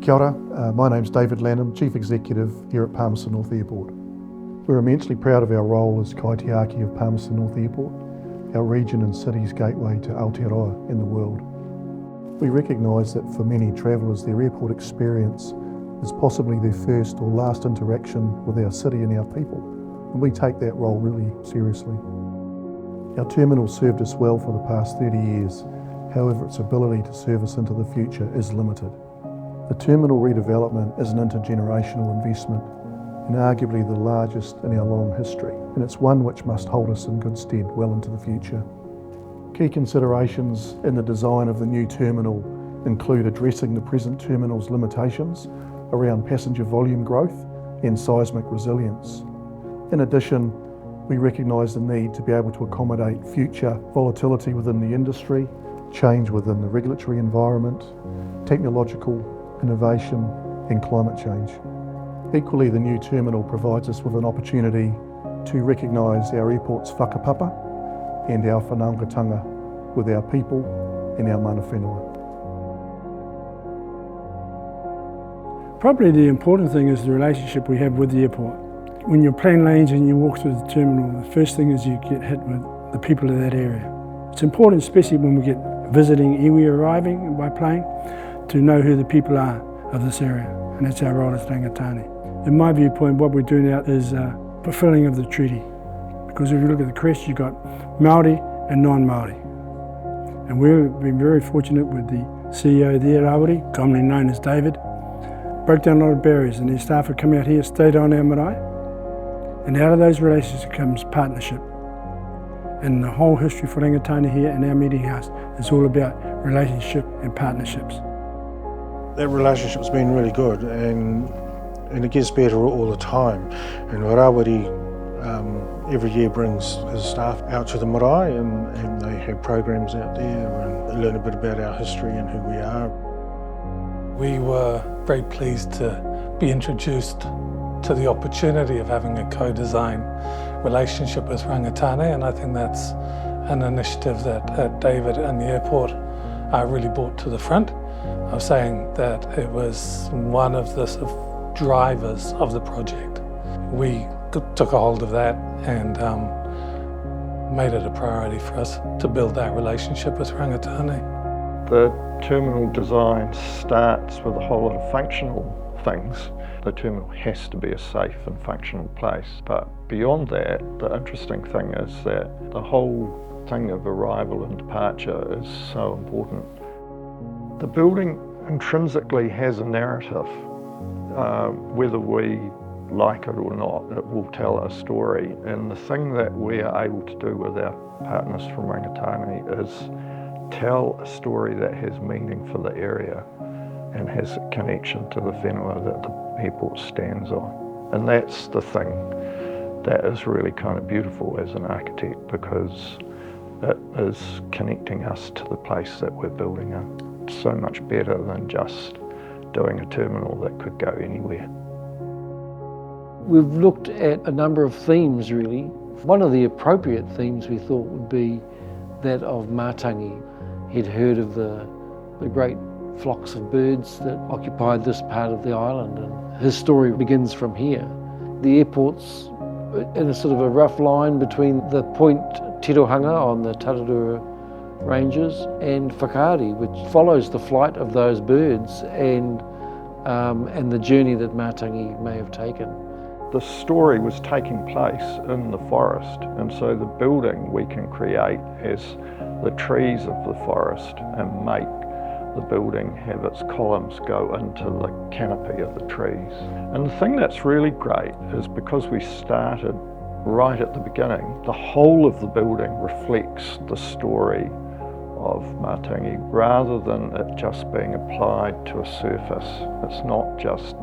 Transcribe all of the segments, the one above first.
Kia ora, my name's David Lanham, Chief Executive here at Palmerston North Airport. We're immensely proud of our role as kaitiaki of Palmerston North Airport, our region and city's gateway to Aotearoa in the world. We recognise that for many travellers, their airport experience is possibly their first or last interaction with our city and our people, and we take that role really seriously. Our terminal served us well for the past 30 years, however its ability to serve us into the future is limited. The terminal redevelopment is an intergenerational investment and arguably the largest in our long history, and it's one which must hold us in good stead well into the future. Key considerations in the design of the new terminal include addressing the present terminal's limitations around passenger volume growth and seismic resilience. In addition, we recognise the need to be able to accommodate future volatility within the industry, change within the regulatory environment, technological innovation and climate change. Equally, the new terminal provides us with an opportunity to recognise our airport's whakapapa and our whanaungatanga with our people and our mana whenua. Probably the important thing is the relationship we have with the airport. When you plan lanes and you walk through the terminal, the first thing is you get hit with the people of that area. It's important, especially when we get visiting iwi arriving by plane, to know who the people are of this area, and that's our role as rangatane. In my viewpoint, what we're doing now is fulfilling of the treaty, because if you look at the crest, you've got Māori and non-Māori. And we've been very fortunate with the CEO there, Rawiri, commonly known as David, broke down a lot of barriers, and their staff would come out here, stayed on our marae, and out of those relationships comes partnership. And the whole history for rangatane here in our meeting house is all about relationship and partnerships. That relationship's been really good, and it gets better all the time. And Rawiri every year brings his staff out to the marae, and they have programs out there and learn a bit about our history and who we are. We were very pleased to be introduced to the opportunity of having a co-design relationship with rangatane, and I think that's an initiative that David and the airport really brought to the front. I was saying that it was one of the sort of drivers of the project. We took a hold of that and made it a priority for us to build that relationship with rangatane. The terminal design starts with a whole lot of functional things. The terminal has to be a safe and functional place, but beyond that, the interesting thing is that the whole thing of arrival and departure is so important. The building intrinsically has a narrative. Whether we like it or not, it will tell a story. And the thing that we are able to do with our partners from rangatane is tell a story that has meaning for the area and has a connection to the whenua that the airport stands on. And that's the thing that is really kind of beautiful as an architect, because it is connecting us to the place that we're building in. So much better than just doing a terminal that could go anywhere. We've looked at a number of themes really. One of the appropriate themes we thought would be that of Mātangi. He'd heard of the great flocks of birds that occupied this part of the island, and his story begins from here. The airport's in a sort of a rough line between the point Tirohanga on the Tararua Ranges and Whakaari, which follows the flight of those birds and the journey that Mātangi may have taken. The story was taking place in the forest, and so the building we can create as the trees of the forest and make the building have its columns go into the canopy of the trees. And the thing that's really great is because we started right at the beginning, the whole of the building reflects the story of Mātangi rather than it just being applied to a surface. It's not just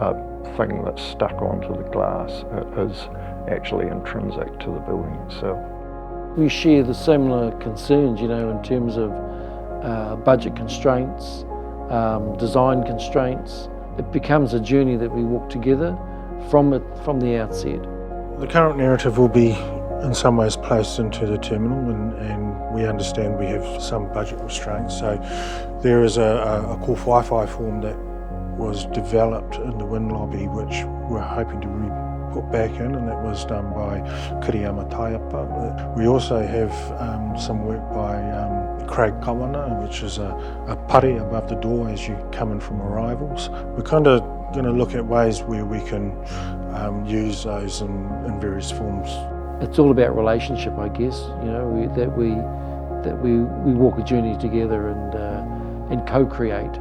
a thing that's stuck onto the glass, it is actually intrinsic to the building itself. We share the similar concerns, in terms of budget constraints, design constraints. It becomes a journey that we walk together from the outset. The current narrative will be in some ways placed into the terminal, and we understand we have some budget restraints. So there is a core Wi-Fi form that was developed in the wind lobby, which we're hoping to put back in, and that was done by Kiriyama Taiapa. We also have some work by Craig Kawana, which is a pari above the door as you come in from arrivals. We're kind of going to look at ways where we can use those in various forms. It's all about relationship, I guess. You know, that we walk a journey together and co-create.